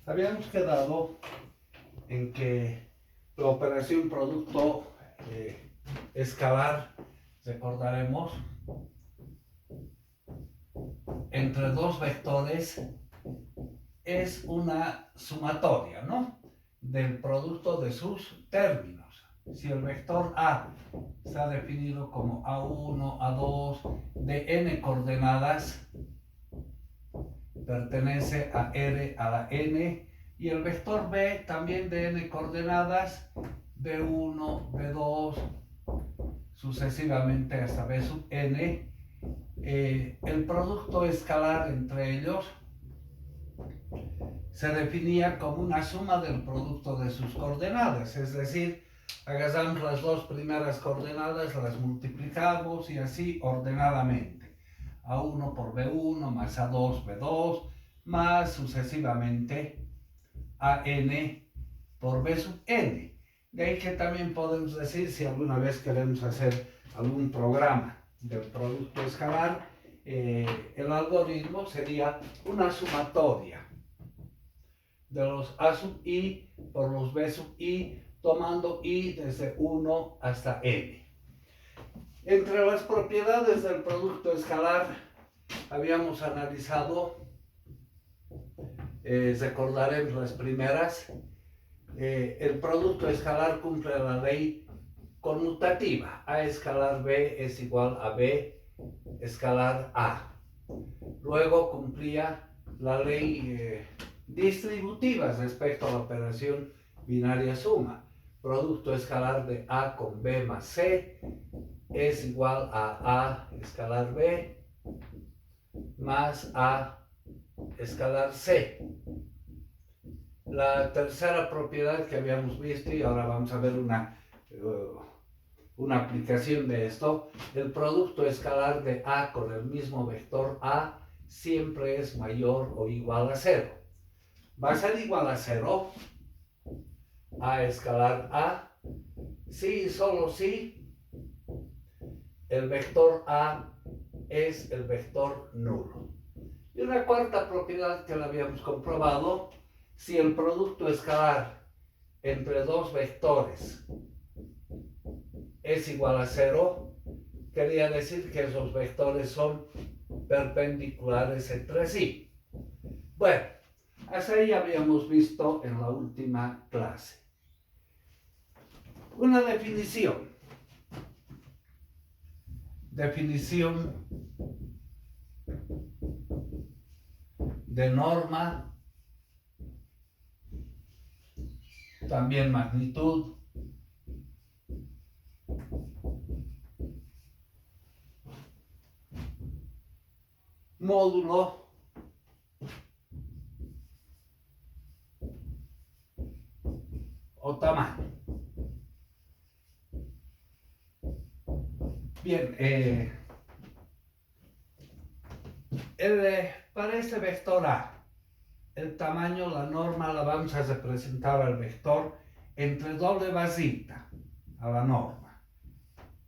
Habíamos quedado en que la operación producto escalar, recordaremos, entre dos vectores es una sumatoria, ¿no?, del producto de sus términos. Si el vector A está definido como A1, A2 de n coordenadas, pertenece a R a la n, y el vector B también de n coordenadas, B1, B2, sucesivamente hasta B sub n. El producto escalar entre ellos se definía como una suma del producto de sus coordenadas, es decir, agarramos las dos primeras coordenadas, las multiplicamos y así ordenadamente. A1 por B1 más A2, B2, más sucesivamente AN por B sub n. De ahí que también podemos decir, si alguna vez queremos hacer algún programa del producto escalar, el algoritmo sería una sumatoria de los A sub i por los B sub i, tomando i desde 1 hasta n. Entre las propiedades del producto escalar habíamos analizado, recordaremos las primeras. El producto escalar cumple la ley conmutativa. A escalar B es igual a B escalar A. Luego cumplía la ley distributiva respecto a la operación binaria suma. Producto escalar de A con B más C es igual a escalar B más A escalar C. La tercera propiedad que habíamos visto, y ahora vamos a ver una aplicación de esto, el producto escalar de A con el mismo vector A siempre es mayor o igual a 0. Va a ser igual a 0 A escalar A si y solo si el vector A es el vector nulo. Y una cuarta propiedad que la habíamos comprobado: si el producto escalar entre dos vectores es igual a 0, quería decir que esos vectores son perpendiculares entre sí. Bueno, hasta ahí habíamos visto en la última clase. Una definición. Definición de norma, también magnitud, módulo, o tamaño. Bien, para este vector A, el tamaño, la norma, la vamos a representar al vector entre doble basita a la norma.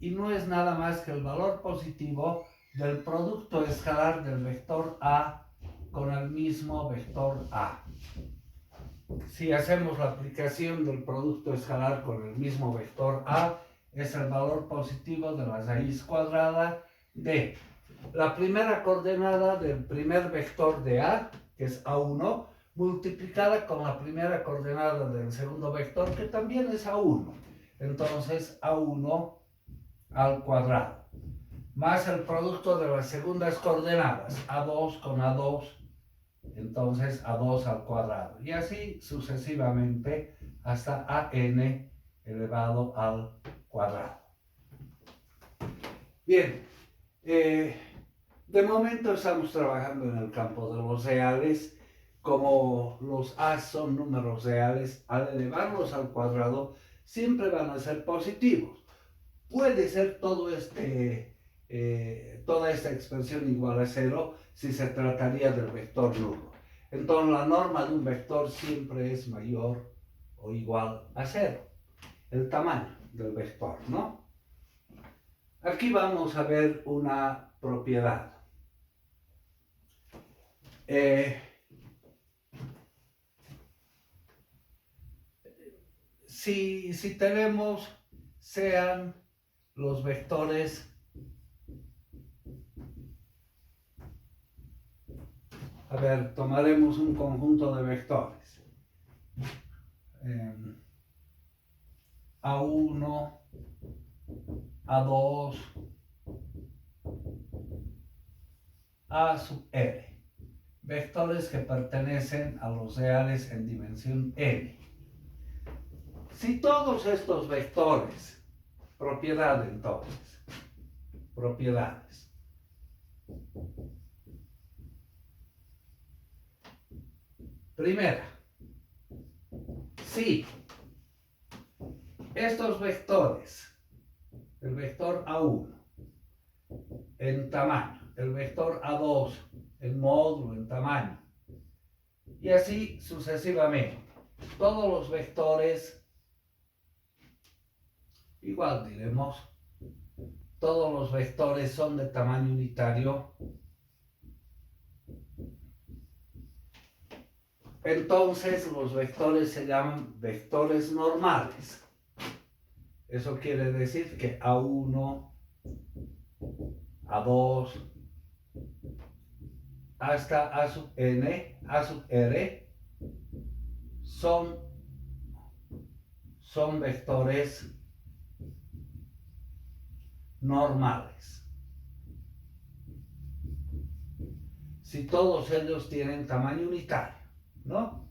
Y no es nada más que el valor positivo del producto escalar del vector A con el mismo vector A. Si hacemos la aplicación del producto escalar con el mismo vector A, es el valor positivo de la raíz cuadrada de la primera coordenada del primer vector de A, que es A1, multiplicada con la primera coordenada del segundo vector, que también es A1. Entonces, A1 al cuadrado, más el producto de las segundas coordenadas, A2 con A2, entonces A2 al cuadrado, y así sucesivamente hasta AN elevado al cuadrado. Bien, de momento estamos trabajando en el campo de los reales. Como los A son números reales, al elevarlos al cuadrado siempre van a ser positivos. Puede ser toda esta expresión igual a 0 si se trataría del vector nulo. Entonces la norma de un vector siempre es mayor o igual a 0. El tamaño del vector, ¿no? Aquí vamos a ver una propiedad. si tenemos, sean los vectores tomaremos un conjunto de vectores. A1, A2, A sub R. Vectores que pertenecen a los reales en dimensión n. Si todos estos vectores, propiedad entonces, propiedades. Primera, si estos vectores, el vector A1 en tamaño, el vector A2 en módulo, en tamaño, y así sucesivamente, todos los vectores, igual diremos, todos los vectores son de tamaño unitario, entonces los vectores se llaman vectores normales. Eso quiere decir que A1, A2, hasta A sub n, A sub r, son vectores normales. Si todos ellos tienen tamaño unitario, ¿no?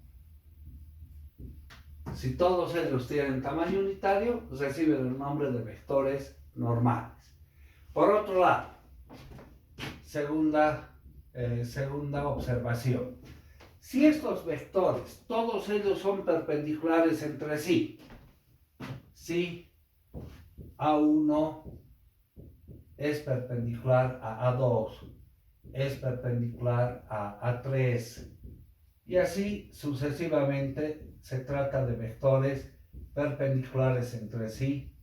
Si todos ellos tienen tamaño unitario, reciben el nombre de vectores normales. Por otro lado, segunda observación. Si estos vectores, todos ellos son perpendiculares entre sí, si A1 es perpendicular a A2, es perpendicular a A3, y así sucesivamente se trata de vectores perpendiculares entre sí,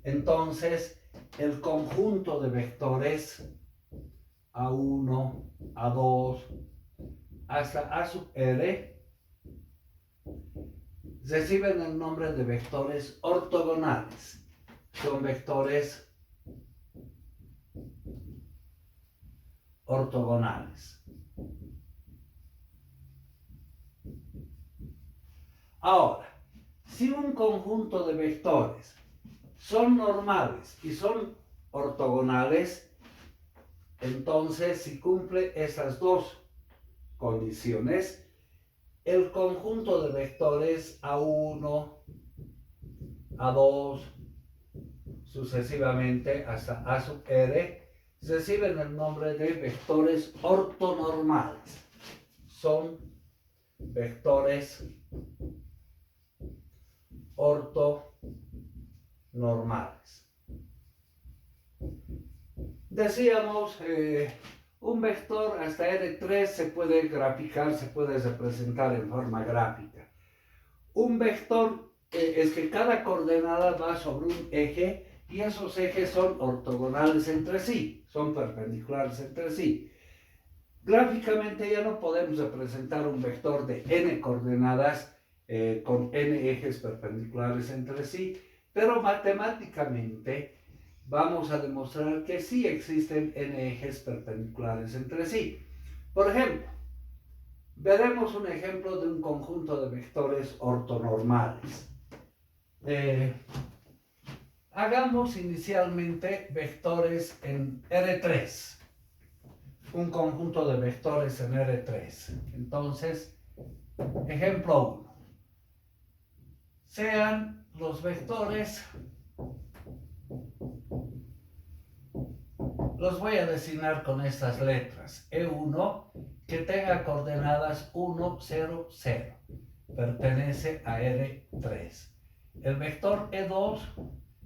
entonces el conjunto de vectores A1, A2, hasta A sub R reciben el nombre de vectores ortogonales. Son vectores ortogonales. Ahora, si un conjunto de vectores son normales y son ortogonales, entonces si cumple esas dos condiciones, el conjunto de vectores A1, A2, sucesivamente hasta A sub R, reciben el nombre de vectores ortonormales. Son vectores ortonormales. Decíamos, un vector hasta R3 se puede graficar, se puede representar en forma gráfica. Un vector es que cada coordenada va sobre un eje y esos ejes son ortogonales entre sí, son perpendiculares entre sí. Gráficamente ya no podemos representar un vector de n coordenadas con n ejes perpendiculares entre sí, pero matemáticamente vamos a demostrar que sí existen n ejes perpendiculares entre sí. Por ejemplo, veremos un ejemplo de un conjunto de vectores ortonormales. Hagamos inicialmente vectores en R3. Un conjunto de vectores en R3. Entonces, ejemplo 1. Sean los vectores, los voy a designar con estas letras. E1, que tenga coordenadas 1, 0, 0. Pertenece a R3. El vector E2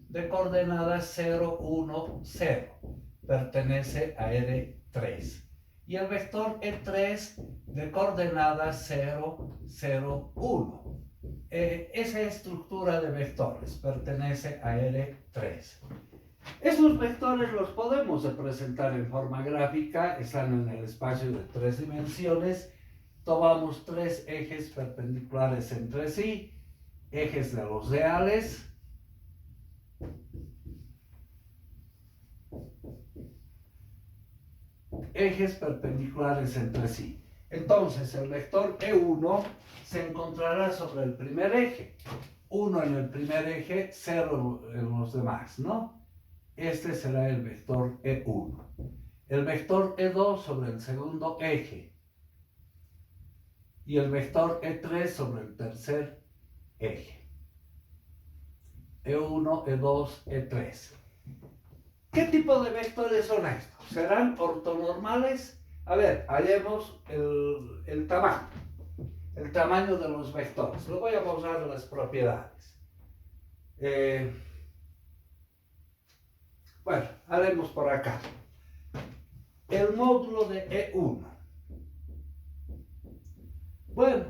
de coordenadas 0, 1, 0. Pertenece a R3. Y el vector E3 de coordenadas 0, 0, 1. Esa estructura de vectores pertenece a R3. Estos vectores los podemos representar en forma gráfica, están en el espacio de 3 dimensiones, tomamos 3 ejes perpendiculares entre sí ejes de los reales, ejes perpendiculares entre sí. Entonces el vector E1 se encontrará sobre el primer eje, 1 en el primer eje, 0 en los demás, ¿no? Este será el vector E1. El vector E2 sobre el segundo eje y el vector E3 sobre el tercer eje. E1, E2, E3. ¿Qué tipo de vectores son estos? ¿Serán ortonormales? A ver, hallemos el tamaño de los vectores. Le voy a mostrar las propiedades. Bueno, haremos por acá. El módulo de E1. Bueno,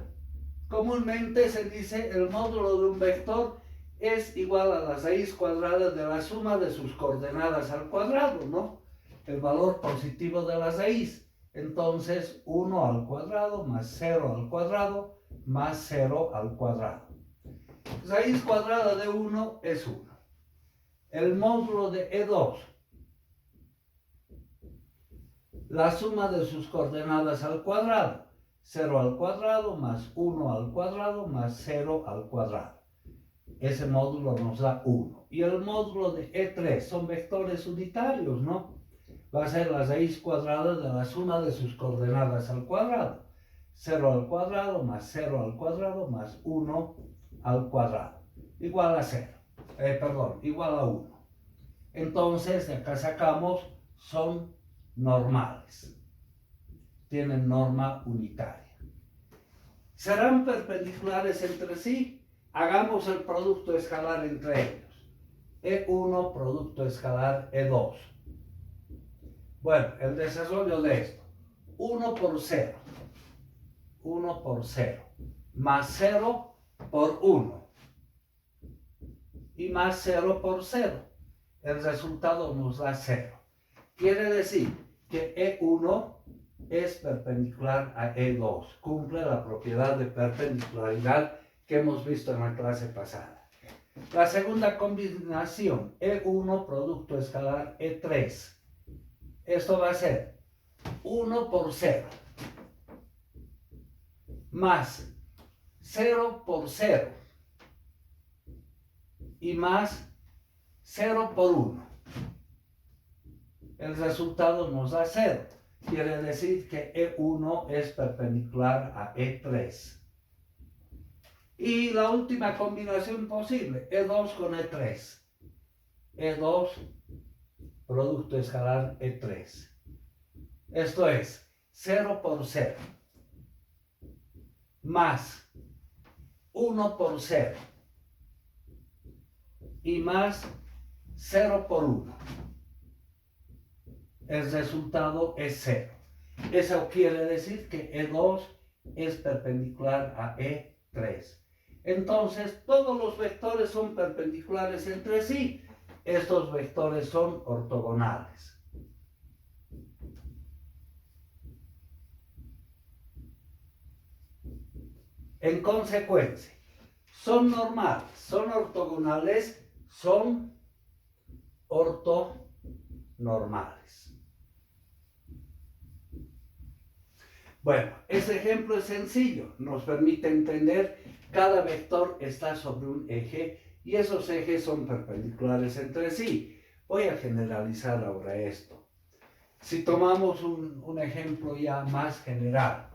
comúnmente se dice el módulo de un vector es igual a la raíz cuadrada de la suma de sus coordenadas al cuadrado, ¿no? El valor positivo de la raíz. Entonces, 1 al cuadrado más 0 al cuadrado más 0 al cuadrado. Raíz cuadrada de 1 es 1. El módulo de E2. La suma de sus coordenadas al cuadrado. 0 al cuadrado más 1 al cuadrado más 0 al cuadrado. Ese módulo nos da 1. Y el módulo de E3 son vectores unitarios, ¿no? Va a ser la raíz cuadrada de la suma de sus coordenadas al cuadrado. 0 al cuadrado más 0 al cuadrado más 1 al cuadrado. Igual a 0. Igual a 1. Entonces, de acá sacamos, son normales. Tienen norma unitaria. ¿Serán perpendiculares entre sí? Hagamos el producto escalar entre ellos. E1 producto escalar E2. Bueno, el desarrollo de esto. 1 por 0. 1 por 0. Más 0 por 1. Y más 0 por 0. El resultado nos da 0. Quiere decir que E1 es perpendicular a E2. Cumple la propiedad de perpendicularidad que hemos visto en la clase pasada. La segunda combinación, E1 producto escalar E3. Esto va a ser 1 por 0 más 0 por 0 y más 0 por 1. El resultado nos da 0. Quiere decir que E1 es perpendicular a E3. Y la última combinación posible, E2 con E3. E2 producto escalar E3. Esto es 0 por 0 más 1 por 0 y más 0 por 1. El resultado es 0. Eso quiere decir que E2 es perpendicular a E3. Entonces, todos los vectores son perpendiculares entre sí. Estos vectores son ortogonales. En consecuencia, son normales, son ortogonales, son ortonormales. Bueno, este ejemplo es sencillo, nos permite entender cada vector está sobre un eje y esos ejes son perpendiculares entre sí. Voy a generalizar ahora esto. Si tomamos un ejemplo ya más general,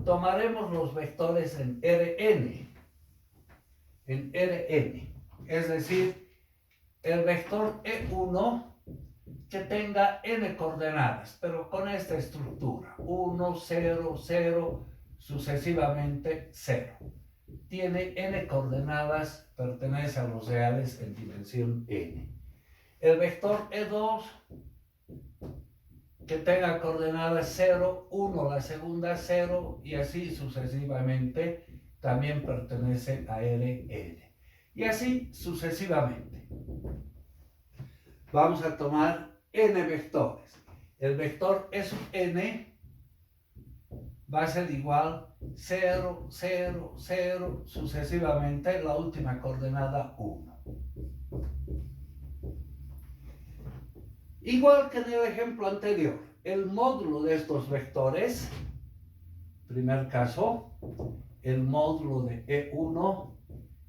tomaremos los vectores en Rn, es decir, el vector E1 que tenga n coordenadas, pero con esta estructura, 1, 0, 0, sucesivamente 0. Tiene n coordenadas, pertenece a los reales en dimensión n. El vector E2 que tenga coordenadas 0, 1, la segunda 0 y así sucesivamente, también pertenece a Rn. Y así sucesivamente. Vamos a tomar n vectores. El vector E sub n va a ser igual 0, 0, 0, sucesivamente la última coordenada 1. Igual que en el ejemplo anterior, el módulo de estos vectores, primer caso, el módulo de E1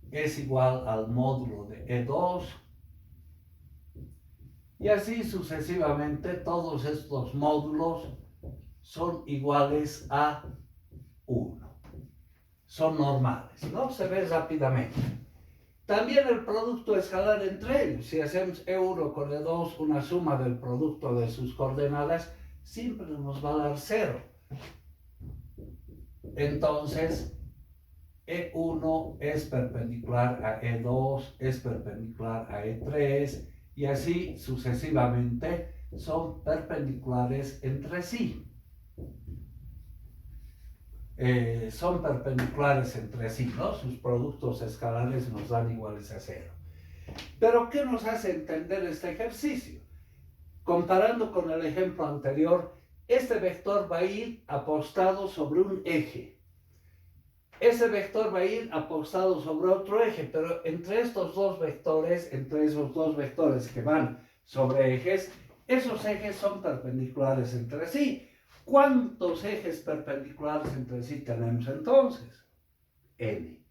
es igual al módulo de E2, y así sucesivamente todos estos módulos son iguales a 1. Son normales, ¿no? Se ve rápidamente. También el producto escalar entre ellos. Si hacemos E1 con E2, una suma del producto de sus coordenadas, siempre nos va a dar 0. Entonces, E1 es perpendicular a E2, es perpendicular a E3, y así sucesivamente son perpendiculares entre sí. Son perpendiculares entre sí, ¿no? Sus productos escalares nos dan iguales a 0. Pero ¿qué nos hace entender este ejercicio? Comparando con el ejemplo anterior, este vector va a ir apostado sobre un eje. Ese vector va a ir apostado sobre otro eje, pero entre esos dos vectores que van sobre ejes, esos ejes son perpendiculares entre sí. ¿Cuántos ejes perpendiculares entre sí tenemos entonces? N.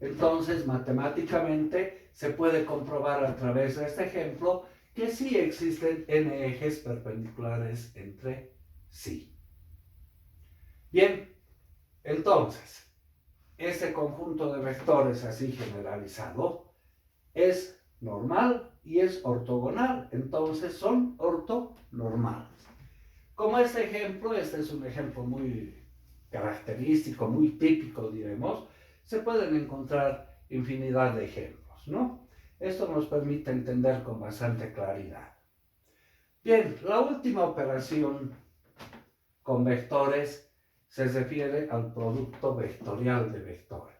Entonces, matemáticamente, se puede comprobar a través de este ejemplo que sí existen n ejes perpendiculares entre sí. Bien, entonces, este conjunto de vectores así generalizado es normal y es ortogonal, entonces son ortonormales. Como este es un ejemplo muy característico, muy típico, diremos, se pueden encontrar infinidad de ejemplos, ¿no? Esto nos permite entender con bastante claridad. Bien, la última operación con vectores se refiere al producto vectorial de vectores.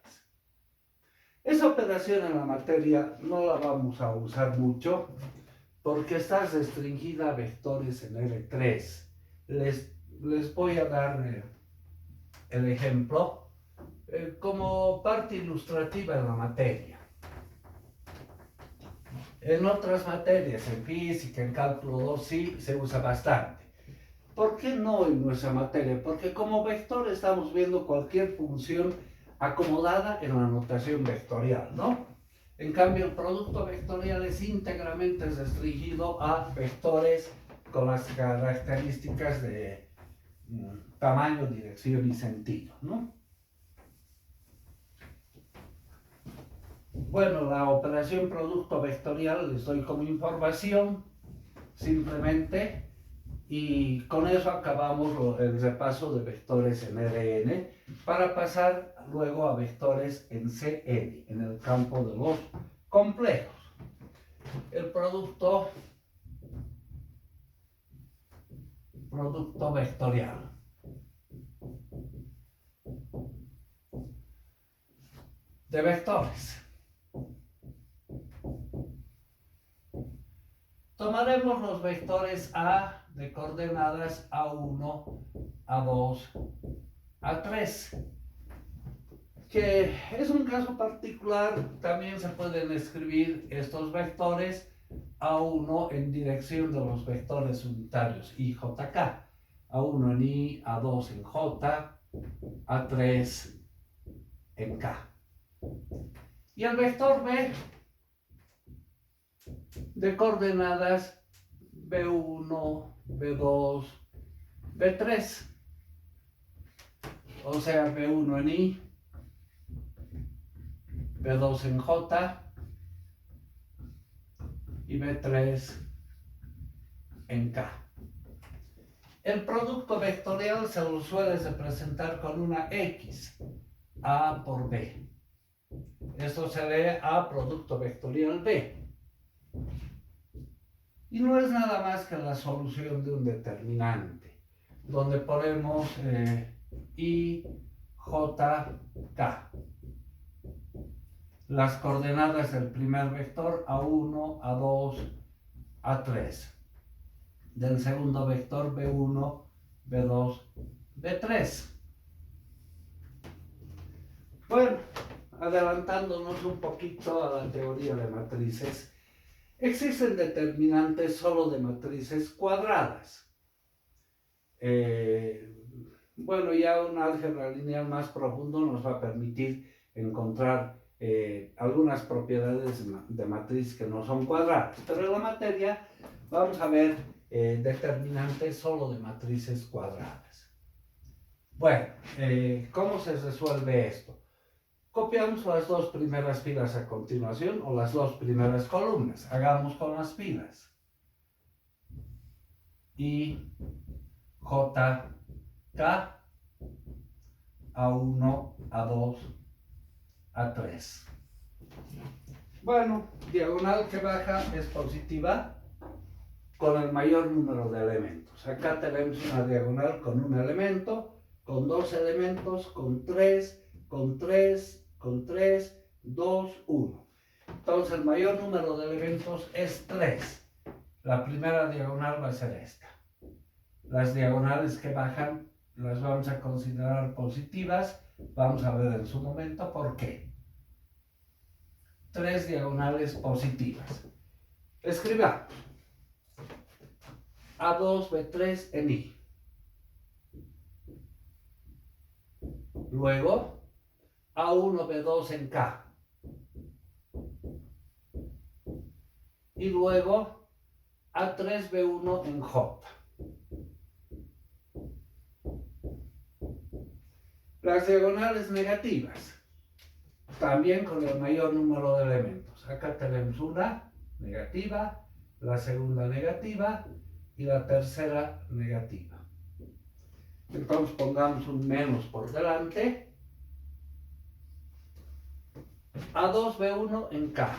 Esa operación en la materia no la vamos a usar mucho porque está restringida a vectores en R3. Les voy a dar el ejemplo como parte ilustrativa en la materia. En otras materias, en física, en cálculo 2, sí se usa bastante. ¿Por qué no en nuestra materia? Porque como vector estamos viendo cualquier función acomodada en la notación vectorial, ¿no? En cambio, el producto vectorial es íntegramente restringido a vectores con las características de tamaño, dirección y sentido, ¿no? Bueno, la operación producto vectorial les doy como información, simplemente, y con eso acabamos el repaso de vectores en Rn, para pasar luego a vectores en Cn, en el campo de los complejos. El producto vectorial. De vectores. Tomaremos los vectores A de coordenadas A1, A2, A3, que es un caso particular. También se pueden escribir estos vectores A1 en dirección de los vectores unitarios I, J, K. A1 en I, A2 en J, A3 en K. Y el vector B de coordenadas B1, B2, B3. O sea, B1 en I, B2 en J y B3 en K. El producto vectorial se lo suele representar con una X, A por B. Esto se lee A producto vectorial B. Y no es nada más que la solución de un determinante, donde ponemos I, J, K. Las coordenadas del primer vector A1, A2, A3. Del segundo vector B1, B2, B3. adelantándonos un poquito a la teoría de matrices, existen determinantes solo de matrices cuadradas. Bueno, ya un álgebra lineal más profundo nos va a permitir encontrar algunas propiedades de matriz que no son cuadradas, pero en la materia vamos a ver determinantes solo de matrices cuadradas. Bueno, ¿cómo se resuelve esto? Copiamos las dos primeras filas a continuación o las dos primeras columnas. Hagamos con las filas. I, J, K, A1, A2, A3. Bueno, diagonal que baja es positiva con el mayor número de elementos. Acá tenemos una diagonal con un elemento, con dos elementos, con tres, con tres, con tres, 2, 1. Entonces el mayor número de elementos es 3. La primera diagonal va a ser esta. Las diagonales que bajan las vamos a considerar positivas. Vamos a ver en su momento por qué. 3 diagonales positivas. Escribamos. A2, B3 en I. Luego, A1, B2 en K. Y luego, A3, B1 en J. Las diagonales negativas, también con el mayor número de elementos. Acá tenemos una negativa, la segunda negativa y la tercera negativa. Entonces pongamos un menos por delante. A2, B1 en K.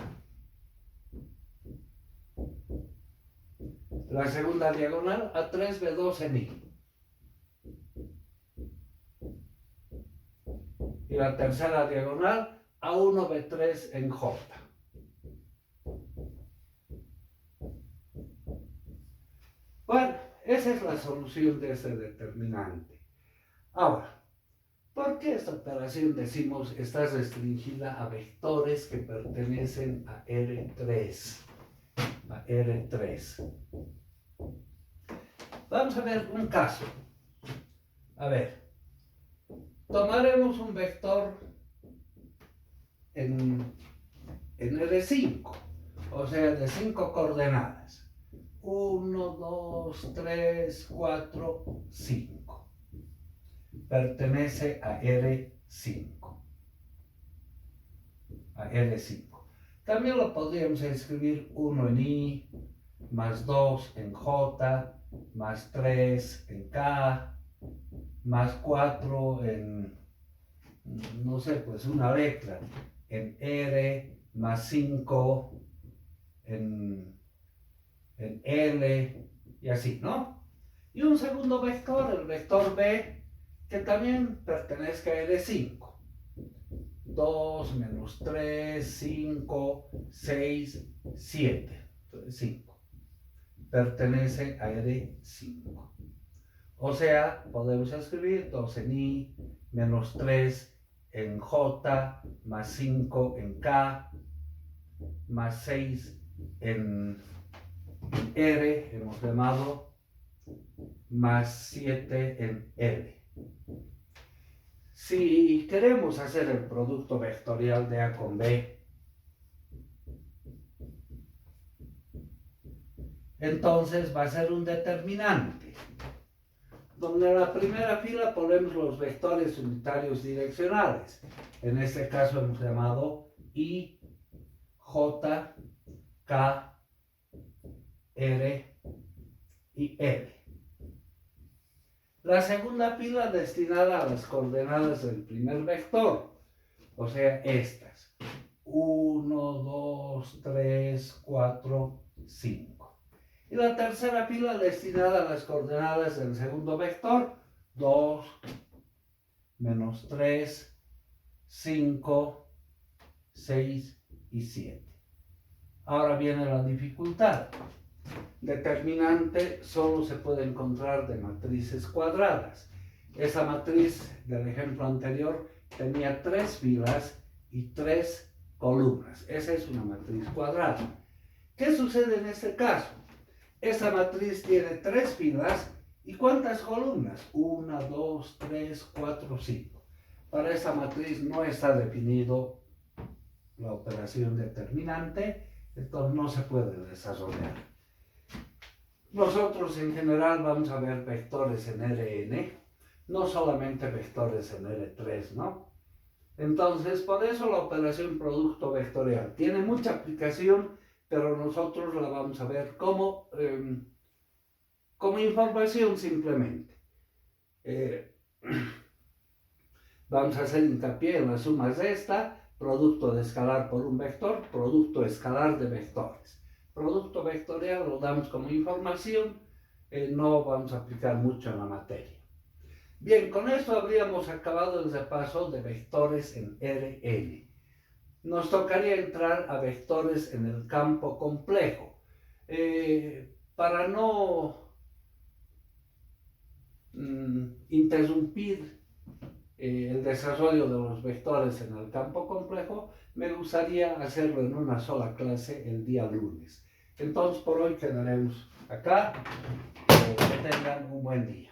La segunda diagonal, A3, B2 en I. Y la tercera diagonal, A1, B3 en J. Bueno, esa es la solución de ese determinante. Ahora, ¿por qué esta operación decimos está restringida a vectores que pertenecen a R3? A R3. Vamos a ver un caso. A ver, tomaremos un vector en R5, o sea, de 5 coordenadas. 1, 2, 3, 4, 5. Pertenece a R5. A R5. También lo podríamos escribir 1 en I, más 2 en J, más 3 en K, más 4 en, no sé, pues una letra, en R, más 5 en L, y así, ¿no? Y un segundo vector, el vector B, que también pertenezca a L5. 2 menos 3, 5, 6, 7. Entonces 5. Pertenece a R5. O sea, podemos escribir 2 en I, menos 3 en J, más 5 en K, más 6 en R, hemos llamado, más 7 en L. Si queremos hacer el producto vectorial de A con B, entonces va a ser un determinante, donde en la primera fila ponemos los vectores unitarios direccionales. En este caso hemos llamado I, J, K, R y L. La segunda fila destinada a las coordenadas del primer vector, o sea, estas. 1, 2, 3, 4, 5. Y la tercera fila destinada a las coordenadas del segundo vector, 2, menos 3, 5, 6 y 7. Ahora viene la dificultad. Determinante solo se puede encontrar de matrices cuadradas. Esa matriz del ejemplo anterior tenía 3 filas y 3 columnas. Esa es una matriz cuadrada. ¿Qué sucede en este caso? Esta matriz tiene 3 filas. ¿Y cuántas columnas? 1, 2, 3, 4, 5. Para esta matriz no está definido la operación determinante, entonces no se puede desarrollar. Nosotros en general vamos a ver vectores en Rn, no solamente vectores en R3, ¿no? Entonces, por eso la operación producto vectorial tiene mucha aplicación, pero nosotros la vamos a ver como información simplemente. Vamos a hacer hincapié en las sumas de esta, producto de escalar por un vector, producto escalar de vectores. Producto vectorial lo damos como información, no vamos a aplicar mucho en la materia. Bien, con esto habríamos acabado el repaso de vectores en Rn. Nos tocaría entrar a vectores en el campo complejo. Para no interrumpir el desarrollo de los vectores en el campo complejo, me gustaría hacerlo en una sola clase el día lunes. Entonces, por hoy quedaremos acá. Que tengan un buen día.